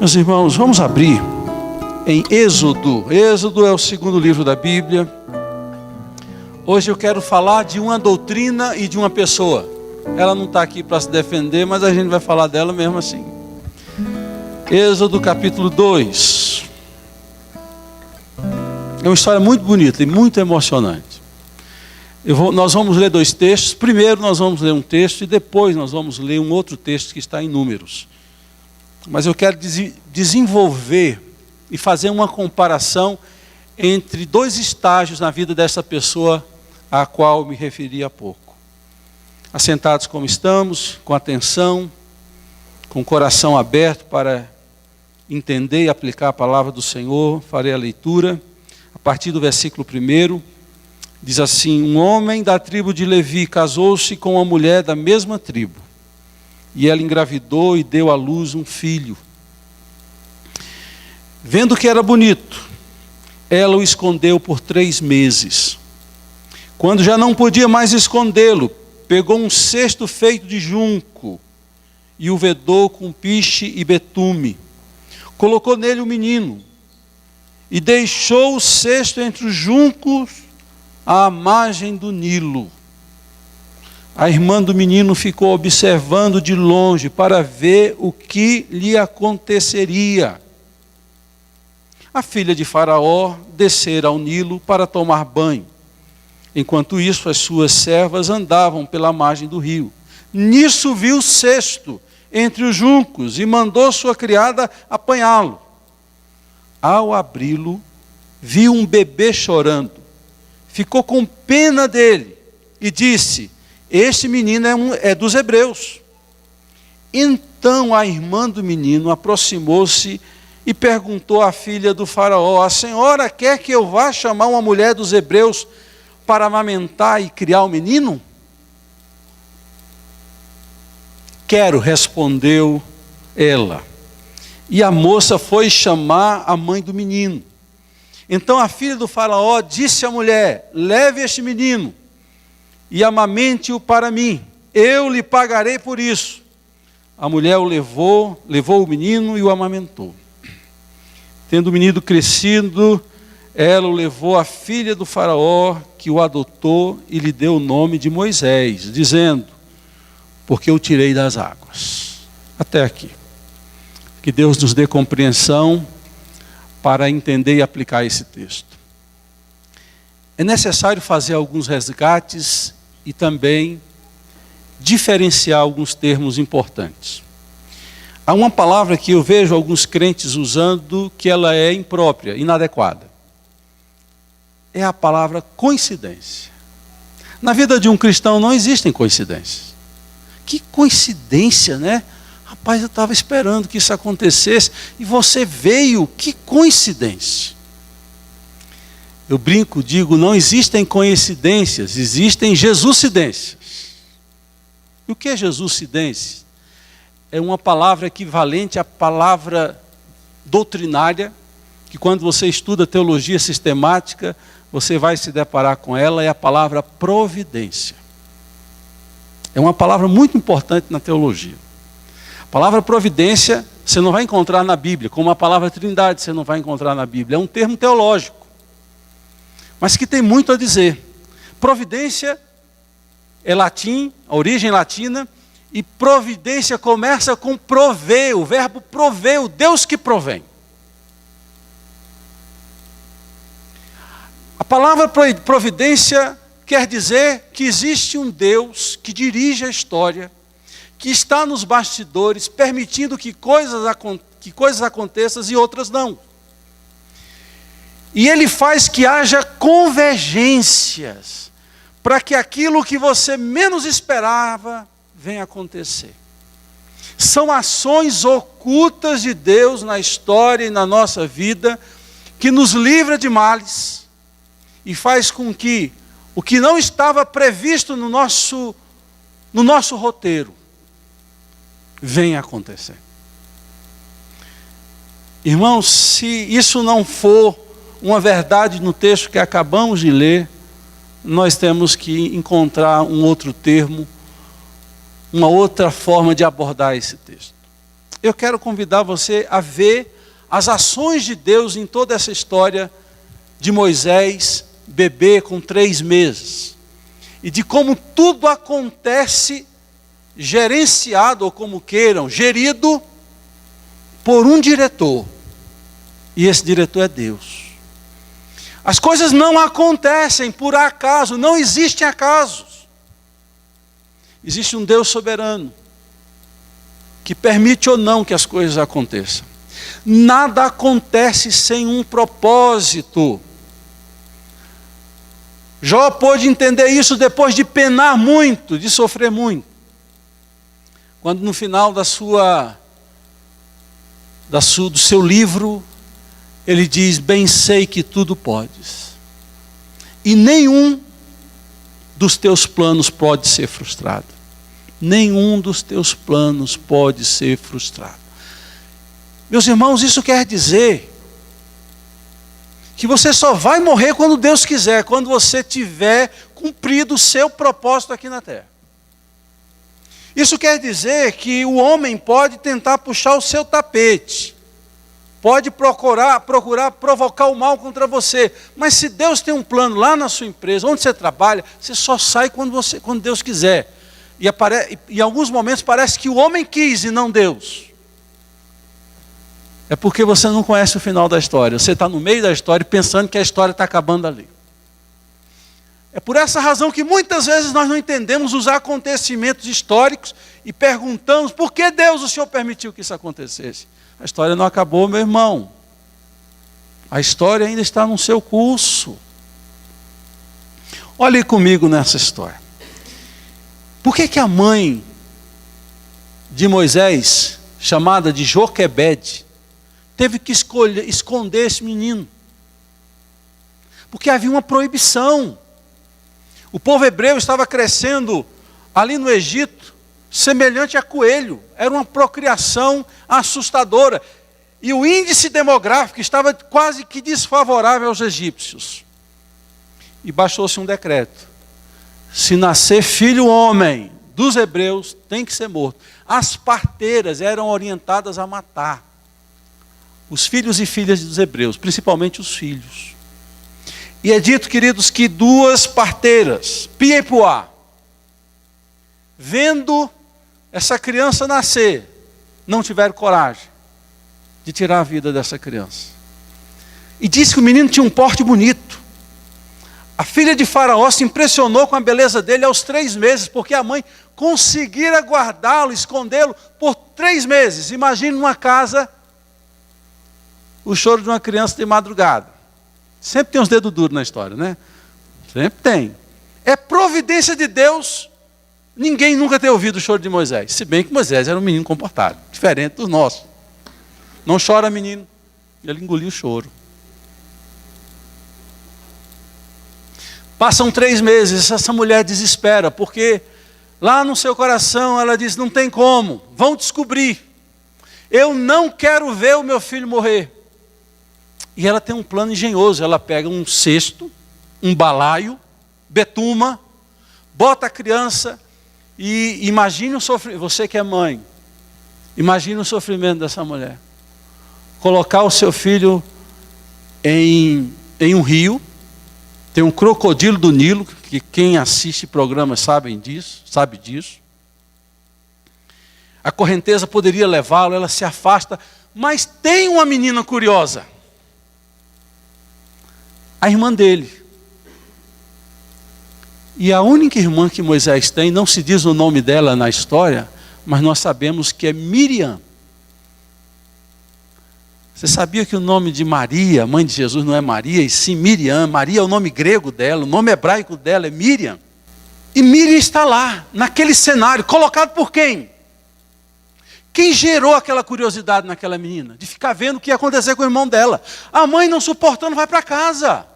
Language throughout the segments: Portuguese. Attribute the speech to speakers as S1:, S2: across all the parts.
S1: Meus irmãos, vamos abrir em Êxodo. Êxodo é o segundo livro da Bíblia. Hoje eu quero falar de uma doutrina e de uma pessoa. Ela não está aqui para se defender, mas a gente vai falar dela mesmo assim. Êxodo capítulo 2. É uma história muito bonita e muito emocionante. Nós vamos ler dois textos. Primeiro nós vamos ler um texto e depois nós vamos ler um outro texto que está em Números. Mas eu quero desenvolver e fazer uma comparação entre dois estágios na vida dessa pessoa a qual me referi há pouco. Assentados como estamos, com atenção, com o coração aberto para entender e aplicar a palavra do Senhor, farei a leitura. A partir do versículo 1, diz assim: um homem da tribo de Levi casou-se com uma mulher da mesma tribo. E ela engravidou e deu à luz um filho. Vendo que era bonito, ela o escondeu por 3 meses. Quando já não podia mais escondê-lo, pegou um cesto feito de junco e o vedou com piche e betume. Colocou nele o menino e deixou o cesto entre os juncos à margem do Nilo. A irmã do menino ficou observando de longe para ver o que lhe aconteceria. A filha de Faraó descera ao Nilo para tomar banho. Enquanto isso, as suas servas andavam pela margem do rio. Nisso viu o cesto entre os juncos e mandou sua criada apanhá-lo. Ao abri-lo, viu um bebê chorando. Ficou com pena dele e disse: este menino é dos hebreus. Então a irmã do menino aproximou-se e perguntou à filha do Faraó: a senhora quer que eu vá chamar uma mulher dos hebreus para amamentar e criar o menino? Quero, respondeu ela. E a moça foi chamar a mãe do menino. Então a filha do Faraó disse à mulher: leve este menino e amamente-o para mim, eu lhe pagarei por isso. A mulher o levou o menino e o amamentou. Tendo o menino crescido, ela o levou à filha do Faraó, que o adotou e lhe deu o nome de Moisés, dizendo: porque eu tirei das águas. Até aqui. Que Deus nos dê compreensão para entender e aplicar esse texto. É necessário fazer alguns resgates e também diferenciar alguns termos importantes. Há uma palavra que eu vejo alguns crentes usando que ela é imprópria, inadequada. É a palavra coincidência. Na vida de um cristão não existem coincidências. Que coincidência, né? Rapaz, eu estava esperando que isso acontecesse e você veio, que coincidência. Eu brinco, digo, não existem coincidências, existem jesuscidências. E o que é jesuscidência? É uma palavra equivalente à palavra doutrinária, que quando você estuda teologia sistemática, você vai se deparar com ela, é a palavra providência. É uma palavra muito importante na teologia. A palavra providência você não vai encontrar na Bíblia, como a palavra trindade você não vai encontrar na Bíblia. É um termo teológico, mas que tem muito a dizer. Providência é latim, a origem latina, e providência começa com prover, o verbo prover, o Deus que provém. A palavra providência quer dizer que existe um Deus que dirige a história, que está nos bastidores, permitindo que coisas aconteçam e outras não. E Ele faz que haja convergências, para que aquilo que você menos esperava venha acontecer. São ações ocultas de Deus na história e na nossa vida, que nos livra de males, e faz com que o que não estava previsto no nosso roteiro venha acontecer. Irmãos, se isso não for uma verdade no texto que acabamos de ler, nós temos que encontrar um outro termo, uma outra forma de abordar esse texto. eu quero convidar você a ver as ações de Deus em toda essa história de Moisés, bebê com 3 meses. E de como tudo acontece gerenciado, ou como queiram, gerido por um diretor. E esse diretor é Deus. As coisas não acontecem por acaso, não existem acasos. Existe um Deus soberano, que permite ou não que as coisas aconteçam. Nada acontece sem um propósito. Jó pôde entender isso depois de penar muito, de sofrer muito. Quando no final do seu livro, ele diz: bem sei que tudo podes, e nenhum dos teus planos pode ser frustrado. Nenhum dos teus planos pode ser frustrado. Meus irmãos, isso quer dizer que você só vai morrer quando Deus quiser, quando você tiver cumprido o seu propósito aqui na terra. Isso quer dizer que o homem pode tentar puxar o seu tapete, pode procurar provocar o mal contra você, mas se Deus tem um plano lá na sua empresa, onde você trabalha, você só sai quando Deus quiser. E em alguns momentos parece que o homem quis e não Deus. É porque você não conhece o final da história. Você está no meio da história pensando que a história está acabando ali. É por essa razão que muitas vezes nós não entendemos os acontecimentos históricos e perguntamos: por que Deus, o Senhor permitiu que isso acontecesse? A história não acabou, meu irmão. A história ainda está no seu curso. Olhe comigo nessa história. Por que a mãe de Moisés, chamada de Joquebede, teve que esconder esse menino? Porque havia uma proibição. O povo hebreu estava crescendo ali no Egito, semelhante a coelho. Era uma procriação assustadora. E o índice demográfico estava quase que desfavorável aos egípcios. E baixou-se um decreto: se nascer filho homem dos hebreus, tem que ser morto. As parteiras eram orientadas a matar os filhos e filhas dos hebreus, principalmente os filhos. E é dito, queridos, que 2 parteiras, Pia e Puá, vendo essa criança nascer, não tiveram coragem de tirar a vida dessa criança. E disse que o menino tinha um porte bonito. A filha de Faraó se impressionou com a beleza dele aos 3 meses, porque a mãe conseguira guardá-lo, escondê-lo por 3 meses. Imagine numa casa o choro de uma criança de madrugada. Sempre tem uns dedos duros na história, né? Sempre tem. É providência de Deus ninguém nunca ter ouvido o choro de Moisés. Se bem que Moisés era um menino comportado, diferente dos nossos. Não chora, menino. Ele engoliu o choro. Passam 3 meses, essa mulher desespera, porque lá no seu coração ela diz: não tem como, vão descobrir. Eu não quero ver o meu filho morrer. E ela tem um plano engenhoso. Ela pega um cesto, um balaio, betuma, bota a criança e imagine o sofrimento. Você que é mãe, imagine o sofrimento dessa mulher. Colocar o seu filho em um rio. Tem um crocodilo do Nilo, que quem assiste programas sabe disso. A correnteza poderia levá-lo, ela se afasta. Mas tem uma menina curiosa. A irmã dele. E a única irmã que Moisés tem, não se diz o nome dela na história, mas nós sabemos que é Miriam. Você sabia que o nome de Maria, mãe de Jesus, não é Maria, e sim Miriam? Maria é o nome grego dela, o nome hebraico dela é Miriam. E Miriam está lá, naquele cenário, colocado por quem? Quem gerou aquela curiosidade naquela menina? De ficar vendo o que ia acontecer com o irmão dela. A mãe, não suportando, vai para casa.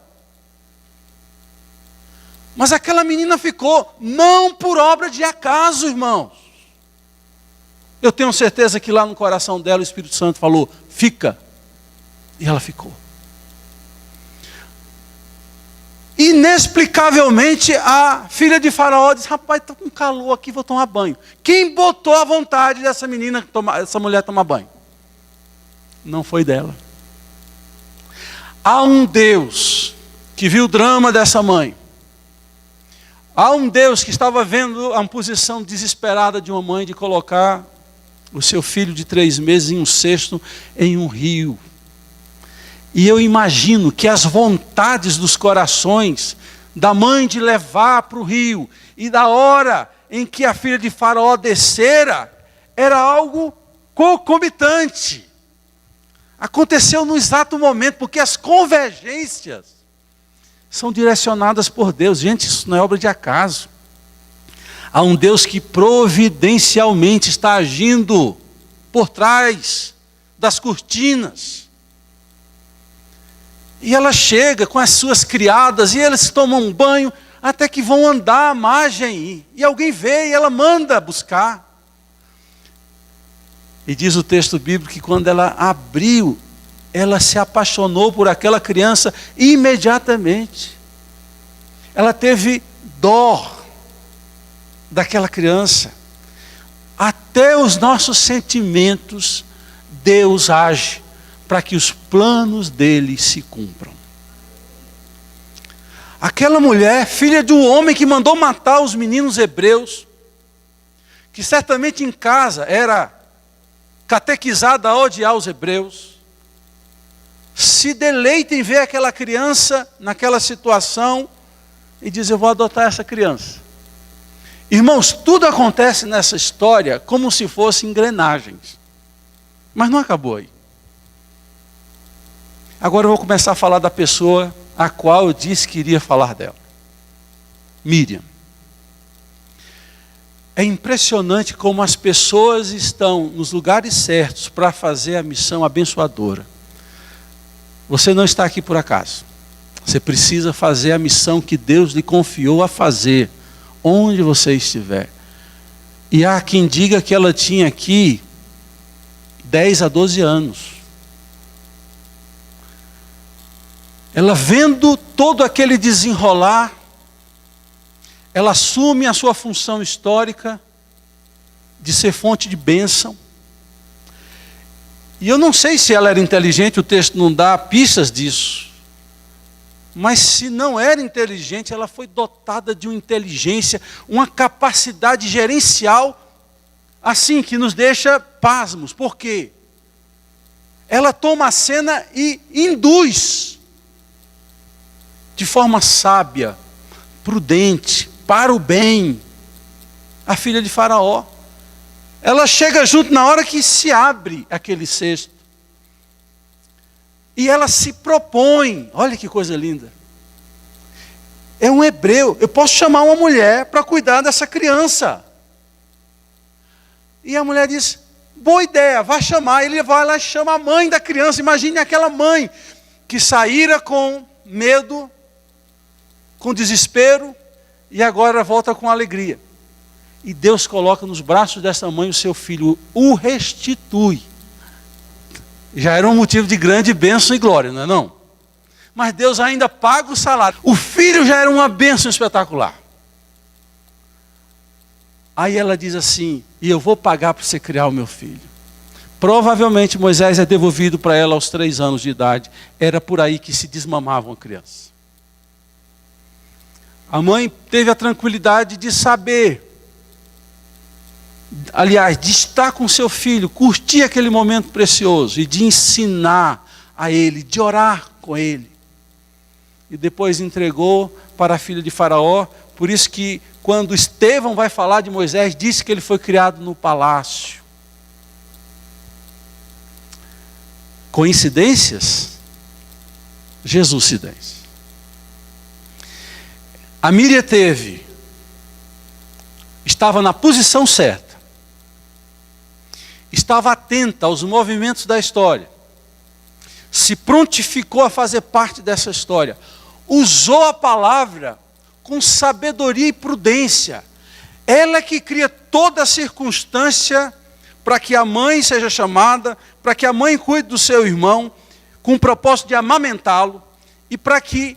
S1: Mas aquela menina ficou, não por obra de acaso, irmãos. Eu tenho certeza que lá no coração dela o Espírito Santo falou: fica. E ela ficou. Inexplicavelmente, a filha de Faraó diz: rapaz, estou com calor aqui, vou tomar banho. Quem botou a vontade dessa menina, essa mulher tomar banho? Não foi dela. Há um Deus que viu o drama dessa mãe. Há um Deus que estava vendo a posição desesperada de uma mãe de colocar o seu filho de 3 meses em um cesto em um rio. E eu imagino que as vontades dos corações da mãe de levar para o rio e da hora em que a filha de Faraó descera, era algo concomitante. Aconteceu no exato momento, porque as convergências são direcionadas por Deus. Gente, isso não é obra de acaso. Há um Deus que providencialmente está agindo por trás das cortinas. E ela chega com as suas criadas, e eles tomam um banho, até que vão andar à margem, e alguém vê, e ela manda buscar. E diz o texto bíblico que quando ela abriu, ela se apaixonou por aquela criança imediatamente. Ela teve dó daquela criança. Até os nossos sentimentos, Deus age para que os planos dele se cumpram. Aquela mulher, filha de um homem que mandou matar os meninos hebreus, que certamente em casa era catequizada a odiar os hebreus, se deleita em ver aquela criança naquela situação e diz: eu vou adotar essa criança. Irmãos, tudo acontece nessa história como se fossem engrenagens. Mas não acabou aí. Agora eu vou começar a falar da pessoa a qual eu disse que iria falar dela. Míriam. É impressionante como as pessoas estão nos lugares certos para fazer a missão abençoadora. Você não está aqui por acaso. Você precisa fazer a missão que Deus lhe confiou a fazer, onde você estiver. E há quem diga que ela tinha aqui 10 a 12 anos. Ela vendo todo aquele desenrolar, ela assume a sua função histórica de ser fonte de bênção. E eu não sei se ela era inteligente, o texto não dá pistas disso. Mas se não era inteligente, ela foi dotada de uma inteligência, uma capacidade gerencial, assim, que nos deixa pasmos. Por quê? Ela toma a cena e induz, de forma sábia, prudente, para o bem, a filha de Faraó. Ela chega junto na hora que se abre aquele cesto. E ela se propõe, olha que coisa linda. É um hebreu, eu posso chamar uma mulher para cuidar dessa criança. E a mulher diz: boa ideia, vai chamar. Ele vai lá e chama a mãe da criança. Imagine aquela mãe que saíra com medo, com desespero, e agora volta com alegria. E Deus coloca nos braços dessa mãe o seu filho, o restitui. Já era um motivo de grande bênção e glória, não é não? Mas Deus ainda paga o salário. O filho já era uma bênção espetacular. Aí ela diz assim: e eu vou pagar para você criar o meu filho. Provavelmente Moisés é devolvido para ela aos 3 anos de idade. Era por aí que se desmamava uma criança. A mãe teve a tranquilidade de saber, aliás, de estar com seu filho, curtir aquele momento precioso e de ensinar a ele, de orar com ele. E depois entregou para a filha de Faraó. Por isso que quando Estevão vai falar de Moisés, disse que ele foi criado no palácio. Coincidências? Jesuscidência. A Míriam estava na posição certa, estava atenta aos movimentos da história, se prontificou a fazer parte dessa história, usou a palavra com sabedoria e prudência. Ela que cria toda a circunstância para que a mãe seja chamada, para que a mãe cuide do seu irmão, com o propósito de amamentá-lo, e para que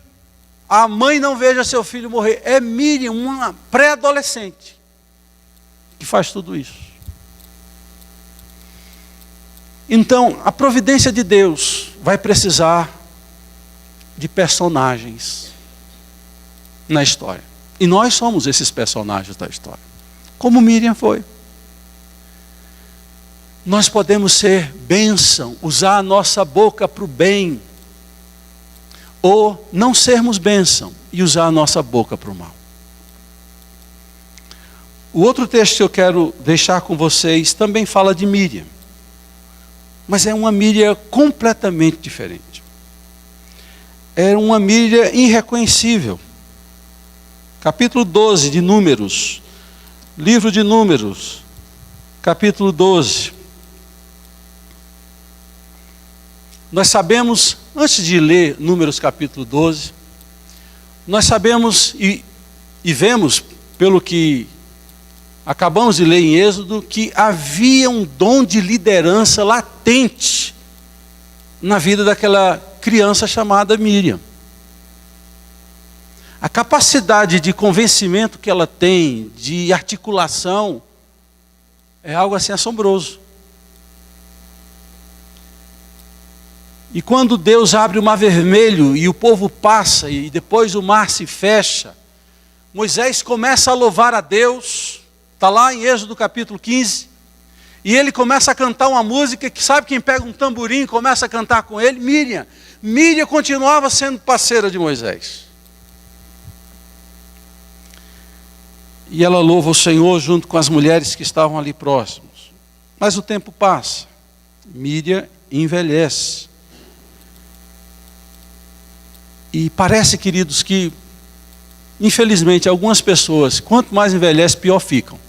S1: a mãe não veja seu filho morrer. É Miriam, uma pré-adolescente, que faz tudo isso. Então, a providência de Deus vai precisar de personagens na história. E nós somos esses personagens da história. Como Miriam foi. Nós podemos ser bênção, usar a nossa boca para o bem, ou não sermos bênção e usar a nossa boca para o mal. O outro texto que eu quero deixar com vocês também fala de Miriam, mas é uma Miriam completamente diferente. É uma Miriam irreconhecível. Capítulo 12 de Números, livro de Números, capítulo 12. Nós sabemos, antes de ler Números capítulo 12, nós sabemos e vemos, pelo que acabamos de ler em Êxodo, que havia um dom de liderança latente na vida daquela criança chamada Miriam. A capacidade de convencimento que ela tem, de articulação, é algo assim assombroso. E quando Deus abre o mar vermelho e o povo passa e depois o mar se fecha, Moisés começa a louvar a Deus, está lá em Êxodo capítulo 15, e ele começa a cantar uma música que sabe quem pega um tamborim e começa a cantar com ele? Miriam. Miriam continuava sendo parceira de Moisés. E ela louva o Senhor junto com as mulheres que estavam ali próximos. Mas o tempo passa, Miriam envelhece. E parece, queridos, que, infelizmente, algumas pessoas, quanto mais envelhece, pior ficam.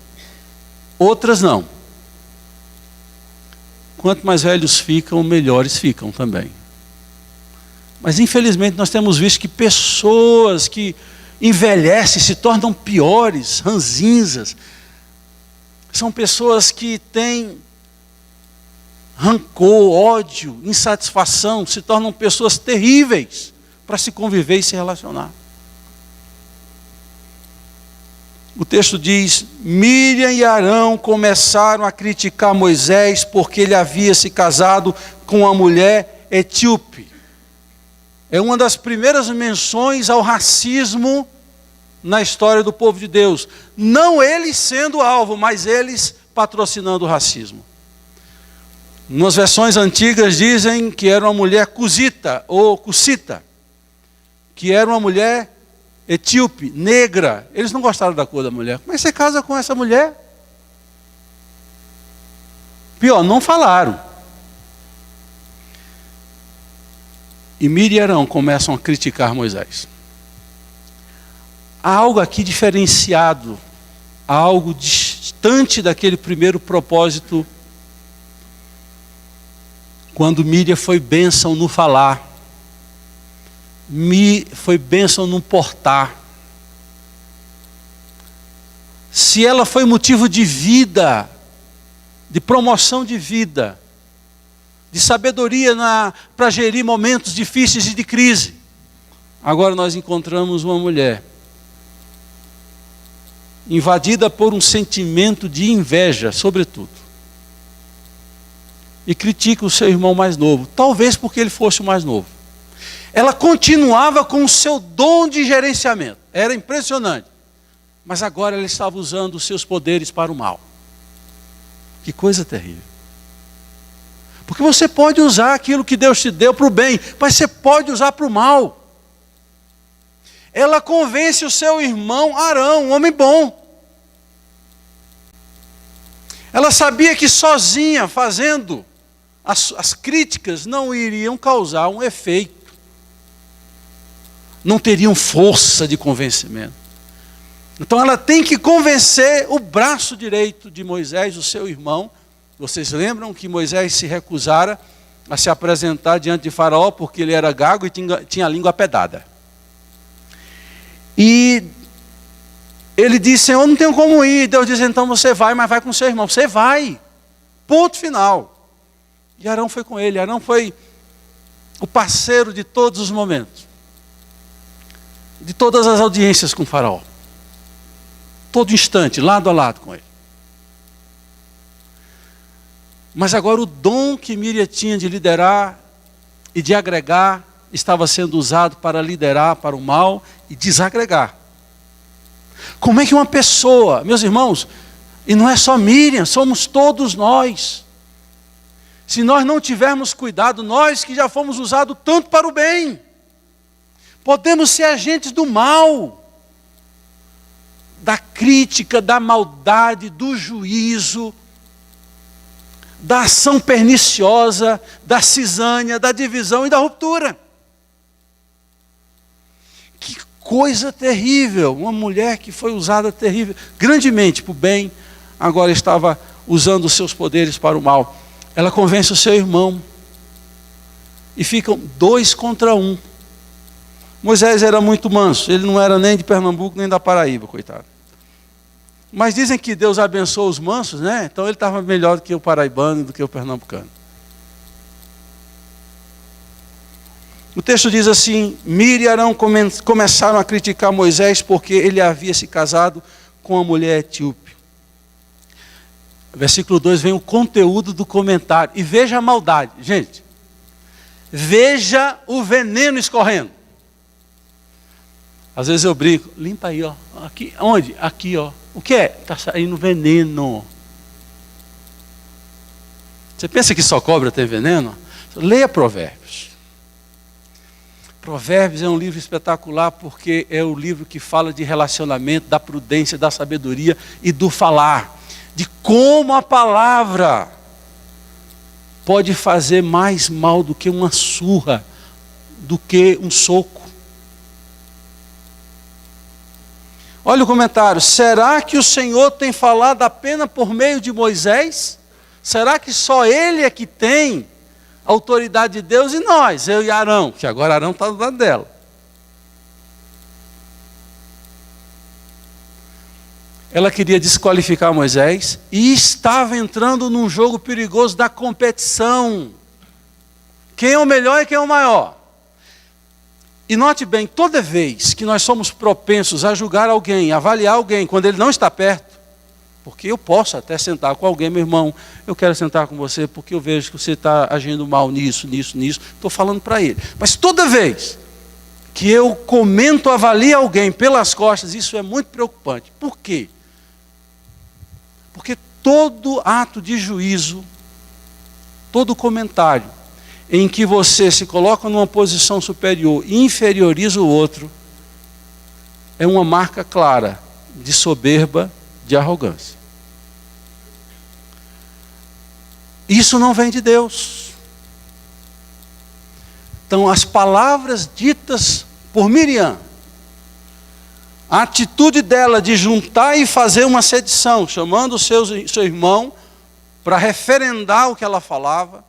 S1: Outras não. Quanto mais velhos ficam, melhores ficam também. Mas, infelizmente, nós temos visto que pessoas que envelhecem se tornam piores, ranzinzas. São pessoas que têm rancor, ódio, insatisfação, se tornam pessoas terríveis para se conviver e se relacionar. O texto diz: Miriam e Arão começaram a criticar Moisés porque ele havia se casado com uma mulher etíope. É uma das primeiras menções ao racismo na história do povo de Deus. Não eles sendo alvo, mas eles patrocinando o racismo. Nas versões antigas dizem que era uma mulher cusita ou cussita, que era uma mulher etíope, negra. Eles não gostaram da cor da mulher. Como é que você casa com essa mulher? Pior, não falaram. E Miriam e Arão começam a criticar Moisés. Há algo aqui diferenciado, há algo distante daquele primeiro propósito, quando Miriam foi bênção no falar, foi bênção no portar. Se ela foi motivo de vida, de promoção de vida, de sabedoria para gerir momentos difíceis e de crise, agora nós encontramos uma mulher invadida por um sentimento de inveja, sobretudo, e critica o seu irmão mais novo, talvez porque ele fosse o mais novo. Ela continuava com o seu dom de gerenciamento, era impressionante, mas agora ela estava usando os seus poderes para o mal. Que coisa terrível. Porque você pode usar aquilo que Deus te deu para o bem, mas você pode usar para o mal. Ela convence o seu irmão Arão, um homem bom. Ela sabia que sozinha, fazendo as críticas, não iriam causar um efeito. Não teriam força de convencimento. Então ela tem que convencer o braço direito de Moisés, o seu irmão. Vocês lembram que Moisés se recusara a se apresentar diante de Faraó porque ele era gago e tinha a língua pedada. E ele disse: Senhor, não tenho como ir. Deus diz: então você vai, mas vai com seu irmão. Você vai. Ponto final. E Arão foi com ele. Arão foi o parceiro de todos os momentos. de todas as audiências com o faraó. Todo instante, lado a lado com ele. Mas agora o dom que Miriam tinha de liderar e de agregar estava sendo usado para liderar para o mal e desagregar. Como é que uma pessoa, meus irmãos, e não é só Miriam, somos todos nós. Se nós não tivermos cuidado, nós que já fomos usados tanto para o bem, podemos ser agentes do mal, da crítica, da maldade, do juízo, da ação perniciosa, da cisânia, da divisão e da ruptura. Que coisa terrível! Uma mulher que foi usada grandemente para o bem, agora estava usando os seus poderes para o mal. Ela convence o seu irmão e ficam 2 contra 1. Moisés era muito manso, ele não era nem de Pernambuco nem da Paraíba, coitado. Mas dizem que Deus abençoa os mansos, né? Então ele estava melhor do que o paraibano e do que o pernambucano. O texto diz assim: Miriam e Arão começaram a criticar Moisés porque ele havia se casado com uma mulher etíope. Versículo 2 vem o conteúdo do comentário. E veja a maldade, gente. Veja o veneno escorrendo. Às vezes eu brinco, limpa aí, ó. Aqui, onde? Aqui, ó. O que é? Está saindo veneno. Você pensa que só cobra tem veneno? Leia Provérbios. Provérbios é um livro espetacular porque é o livro que fala de relacionamento, da prudência, da sabedoria e do falar. De como a palavra pode fazer mais mal do que uma surra, do que um soco. Olha o comentário: será que o Senhor tem falado apenas por meio de Moisés? Será que só ele é que tem a autoridade de Deus e nós, eu e Arão? Que agora Arão está do lado dela. Ela queria desqualificar Moisés e estava entrando num jogo perigoso da competição. Quem é o melhor e quem é o maior? E note bem, toda vez que nós somos propensos a julgar alguém, a avaliar alguém, quando ele não está perto, porque eu posso até sentar com alguém, meu irmão, eu quero sentar com você porque eu vejo que você está agindo mal nisso, estou falando para ele. Mas toda vez que eu comento, avalio alguém pelas costas, isso é muito preocupante. Por quê? Porque todo ato de juízo, todo comentário em que você se coloca numa posição superior e inferioriza o outro, é uma marca clara de soberba, de arrogância. Isso não vem de Deus. Então, as palavras ditas por Miriam, a atitude dela de juntar e fazer uma sedição, chamando o seu irmão para referendar o que ela falava,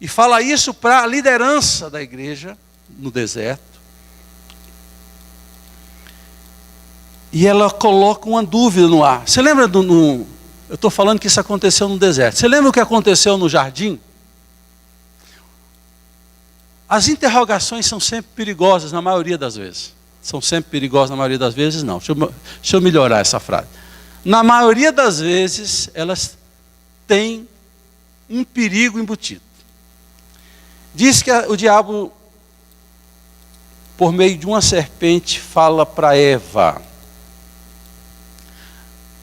S1: e fala isso para a liderança da igreja no deserto. E ela coloca uma dúvida no ar. Você lembra eu estou falando que isso aconteceu no deserto. Você lembra o que aconteceu no jardim? As interrogações são sempre perigosas na maioria das vezes. São sempre perigosas na maioria das vezes? Não. Deixa eu melhorar essa frase. Na maioria das vezes, elas têm um perigo embutido. Diz que o diabo, por meio de uma serpente, fala para Eva: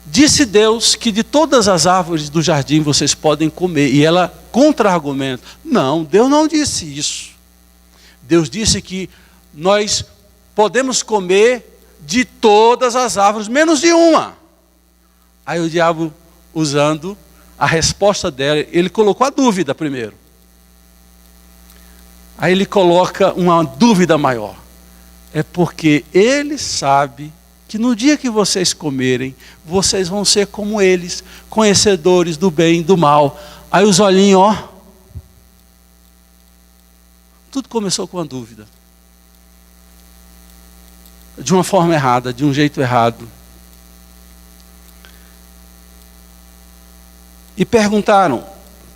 S1: disse Deus que de todas as árvores do jardim vocês podem comer. E ela contra-argumenta: não, Deus não disse isso. Deus disse que nós podemos comer de todas as árvores, menos de uma. Aí o diabo, usando a resposta dela, ele colocou a dúvida primeiro. Aí ele coloca uma dúvida maior. É porque ele sabe que no dia que vocês comerem, vocês vão ser como eles, conhecedores do bem e do mal. Aí os olhinhos, ó. Tudo começou com uma dúvida. De uma forma errada, de um jeito errado. E perguntaram: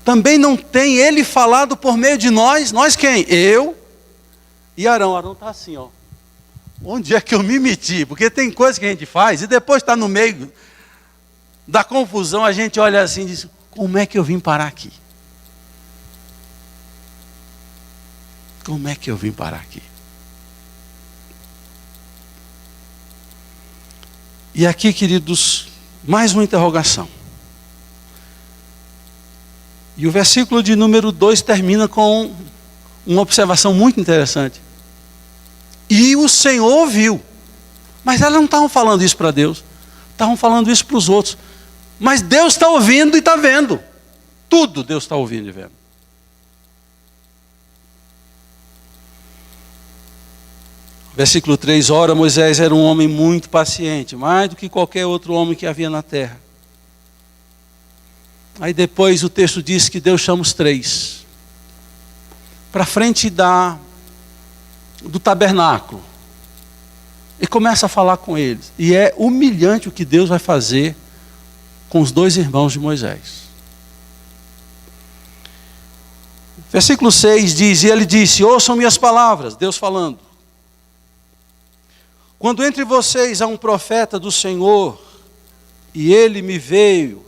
S1: também não tem ele falado por meio de nós? Nós quem? Eu e Arão. Arão está assim, ó. onde é que eu me meti? Porque tem coisas que a gente faz e depois está no meio da confusão, a gente olha assim e diz, como é que eu vim parar aqui? Como é que eu vim parar aqui? E aqui, queridos, mais uma interrogação. E o versículo de número 2 termina com uma observação muito interessante. E o Senhor ouviu. Mas elas não estavam falando isso para Deus. Estavam falando isso para os outros. Mas Deus está ouvindo e está vendo. Tudo Deus está ouvindo e vendo. Versículo 3. Ora, Moisés era um homem muito paciente, mais do que qualquer outro homem que havia na terra. Aí depois o texto diz que Deus chama os três para frente do tabernáculo e começa a falar com eles. E é humilhante o que Deus vai fazer com os dois irmãos de Moisés. Versículo 6 diz, e ele disse, ouçam minhas palavras, Deus falando. Quando entre vocês há um profeta do Senhor, e ele me veio,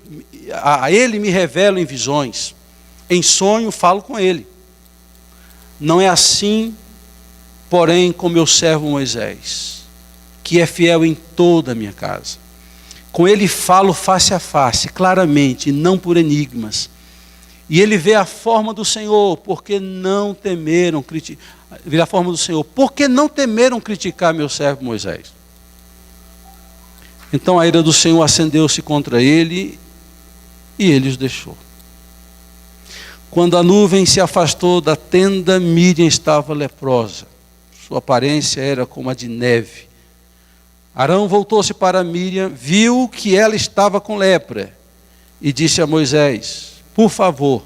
S1: a ele me revela em visões, em sonho falo com ele. Não é assim, porém, com meu servo Moisés, que é fiel em toda a minha casa. Com ele falo face a face, claramente, e não por enigmas. E ele vê a forma do Senhor, porque não temeram criticar meu servo Moisés. Então a ira do Senhor acendeu-se contra ele, e ele os deixou. Quando a nuvem se afastou da tenda, Míriam estava leprosa. Sua aparência era como a de neve. Arão voltou-se para Míriam, viu que ela estava com lepra, e disse a Moisés, por favor,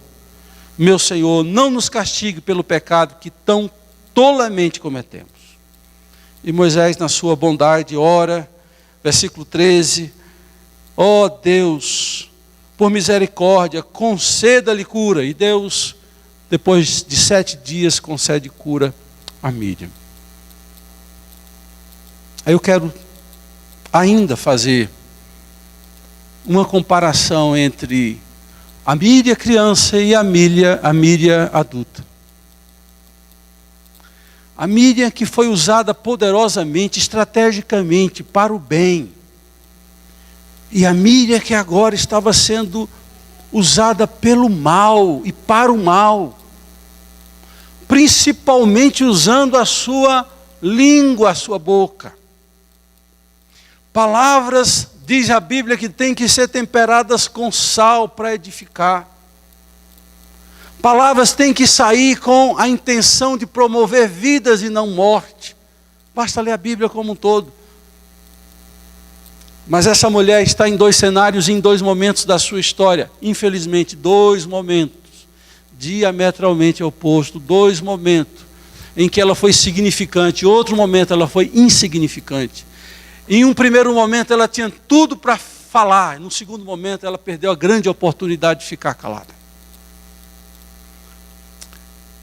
S1: meu Senhor, não nos castigue pelo pecado que tão tolamente cometemos. E Moisés, na sua bondade, ora, versículo 13, ó Deus, por misericórdia, conceda-lhe cura. E Deus, depois de 7 dias, concede cura a Míriam. Aí eu quero ainda fazer uma comparação entre a Míriam criança e a Míriam adulta. A Míriam que foi usada poderosamente, estrategicamente, para o bem. E a Míriam que agora estava sendo usada pelo mal e para o mal. Principalmente usando a sua língua, a sua boca. Palavras, diz a Bíblia, que têm que ser temperadas com sal para edificar. Palavras têm que sair com a intenção de promover vidas e não morte. Basta ler a Bíblia como um todo. Mas essa mulher está em 2 cenários, em 2 momentos da sua história. Infelizmente, 2 momentos diametralmente opostos. 2 momentos em que ela foi significante, outro momento ela foi insignificante. Em um primeiro momento ela tinha tudo para falar, no segundo momento ela perdeu a grande oportunidade de ficar calada.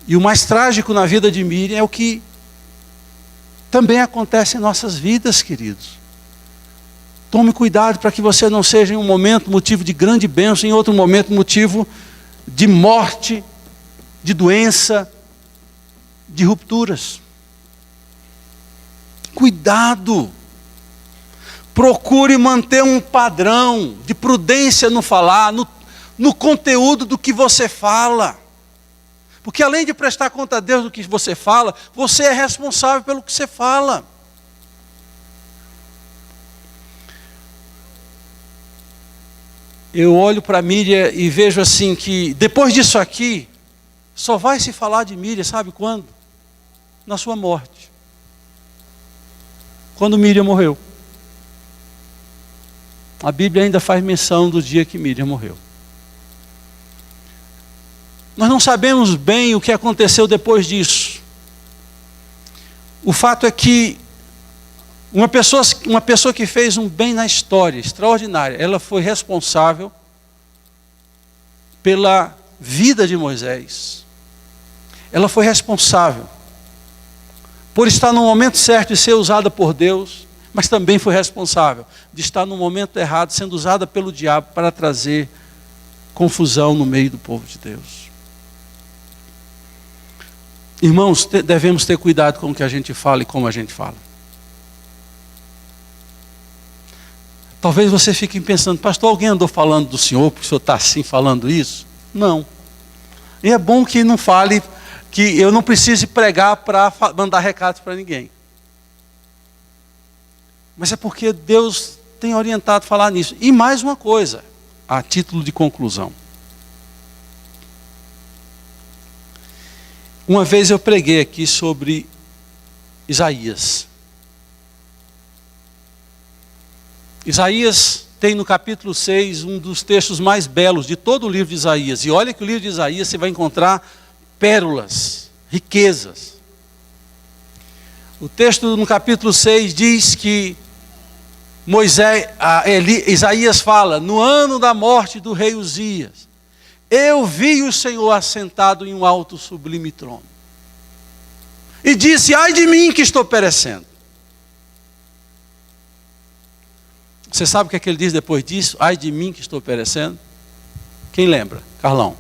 S1: E o mais trágico na vida de Míriam é o que também acontece em nossas vidas, queridos. Tome cuidado para que você não seja em um momento motivo de grande bênção, em outro momento motivo de morte, de doença, de rupturas. Cuidado! Procure manter um padrão de prudência no falar, no conteúdo do que você fala. Porque além de prestar conta a Deus do que você fala, você é responsável pelo que você fala. Eu olho para Míriam e vejo assim que depois disso aqui, só vai se falar de Míriam, sabe quando? Na sua morte. Quando Míriam morreu. A Bíblia ainda faz menção do dia que Míriam morreu. Nós não sabemos bem o que aconteceu depois disso. O fato é que uma pessoa que fez um bem na história, extraordinária, ela foi responsável pela vida de Moisés. Ela foi responsável por estar no momento certo e ser usada por Deus, mas também foi responsável de estar no momento errado, sendo usada pelo diabo para trazer confusão no meio do povo de Deus. Irmãos, devemos ter cuidado com o que a gente fala e como a gente fala. Talvez você fique pensando, pastor, alguém andou falando do senhor, porque o senhor está assim falando isso? Não. E é bom que não fale, que eu não precise pregar para mandar recados para ninguém. Mas é porque Deus tem orientado a falar nisso. E mais uma coisa, a título de conclusão. Uma vez eu preguei aqui sobre Isaías. Isaías tem no capítulo 6 um dos textos mais belos de todo o livro de Isaías. E olha que o livro de Isaías você vai encontrar pérolas, riquezas. O texto no capítulo 6 diz que Isaías fala, no ano da morte do rei Uzias, eu vi o Senhor assentado em um alto sublime trono. E disse, ai de mim que estou perecendo. Você sabe o que é que ele diz depois disso? Ai de mim que estou perecendo. Quem lembra? Carlão.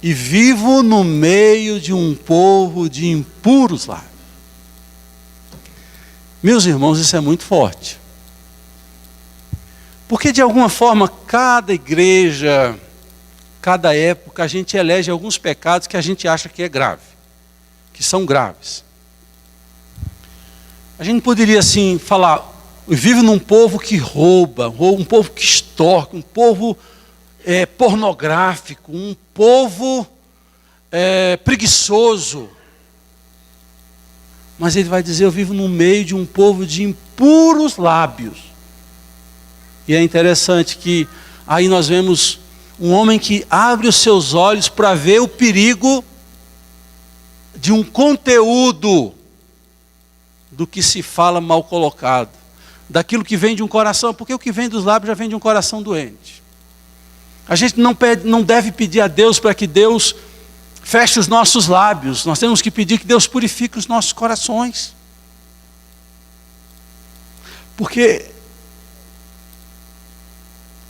S1: E vivo no meio de um povo de impuros lábios. Meus irmãos, isso é muito forte. Porque de alguma forma, cada igreja, cada época, a gente elege alguns pecados que a gente acha que é grave, que são graves. A gente poderia assim falar, vive num povo que rouba, um povo que extorque, um povo pornográfico, um povo preguiçoso. Mas ele vai dizer, eu vivo no meio de um povo de impuros lábios. E é interessante que aí nós vemos um homem que abre os seus olhos para ver o perigo de um conteúdo do que se fala mal colocado, daquilo que vem de um coração, porque o que vem dos lábios já vem de um coração doente. A gente não deve pedir a Deus para que Deus feche os nossos lábios, nós temos que pedir que Deus purifique os nossos corações. Porque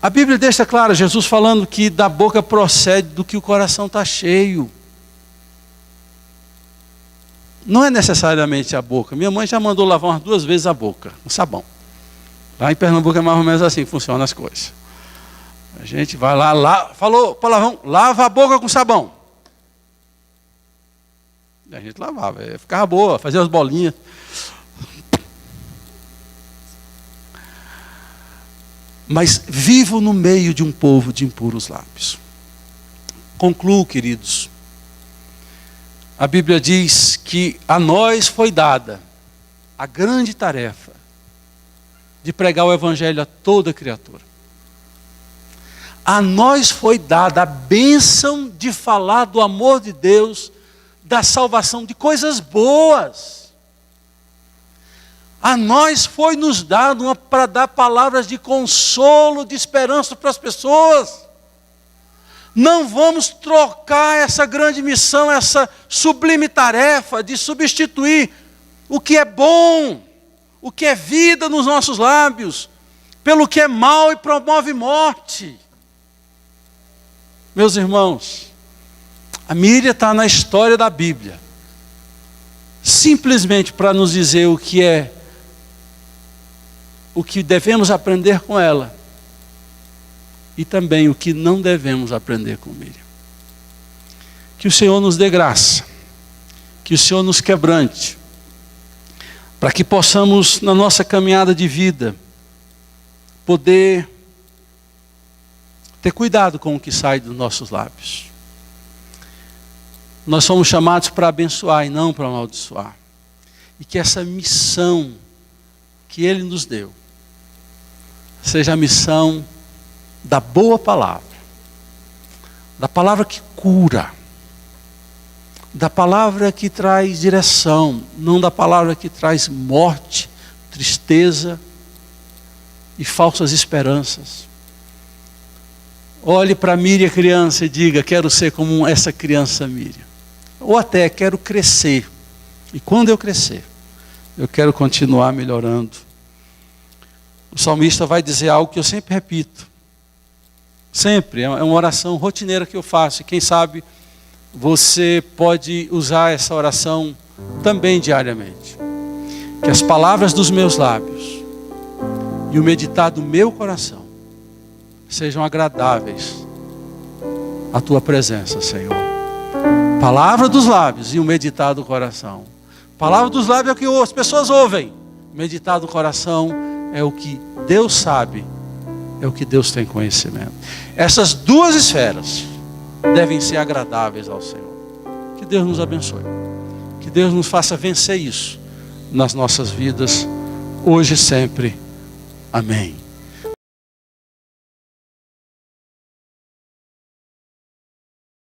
S1: a Bíblia deixa claro, Jesus falando que da boca procede do que o coração está cheio. Não é necessariamente a boca. Minha mãe já mandou lavar umas 2 vezes a boca, com sabão. Lá em Pernambuco é mais ou menos assim que funcionam as coisas. A gente vai lá, falou, palavrão, lava a boca com sabão. E a gente lavava, ficava boa, fazia as bolinhas. Mas vivo no meio de um povo de impuros lábios. Concluo, queridos. A Bíblia diz que a nós foi dada a grande tarefa de pregar o Evangelho a toda criatura. A nós foi dada a bênção de falar do amor de Deus, da salvação, de coisas boas. A nós foi nos dado para dar palavras de consolo, de esperança para as pessoas. Não vamos trocar essa grande missão, essa sublime tarefa de substituir o que é bom, o que é vida nos nossos lábios, pelo que é mal e promove morte. Meus irmãos, a Míria está na história da Bíblia, simplesmente para nos dizer o que devemos aprender com ela, e também o que não devemos aprender com Míria. Que o Senhor nos dê graça, que o Senhor nos quebrante, para que possamos, na nossa caminhada de vida, poder ter cuidado com o que sai dos nossos lábios. Nós somos chamados para abençoar e não para amaldiçoar. E que essa missão que Ele nos deu seja a missão da boa palavra, da palavra que cura, da palavra que traz direção, não da palavra que traz morte, tristeza e falsas esperanças. Olhe para Míria criança e diga, quero ser como essa criança Míria. Ou até quero crescer. E quando eu crescer, eu quero continuar melhorando. O salmista vai dizer algo que eu sempre repito. Sempre, é uma oração rotineira que eu faço. E quem sabe você pode usar essa oração também diariamente. Que as palavras dos meus lábios e o meditar do meu coração sejam agradáveis à tua presença, Senhor. Palavra dos lábios e o meditar do coração. Palavra dos lábios é o que as pessoas ouvem. Meditar do coração é o que Deus sabe, é o que Deus tem conhecimento. Essas duas esferas devem ser agradáveis ao Senhor. Que Deus nos abençoe. Que Deus nos faça vencer isso nas nossas vidas, hoje e sempre. Amém.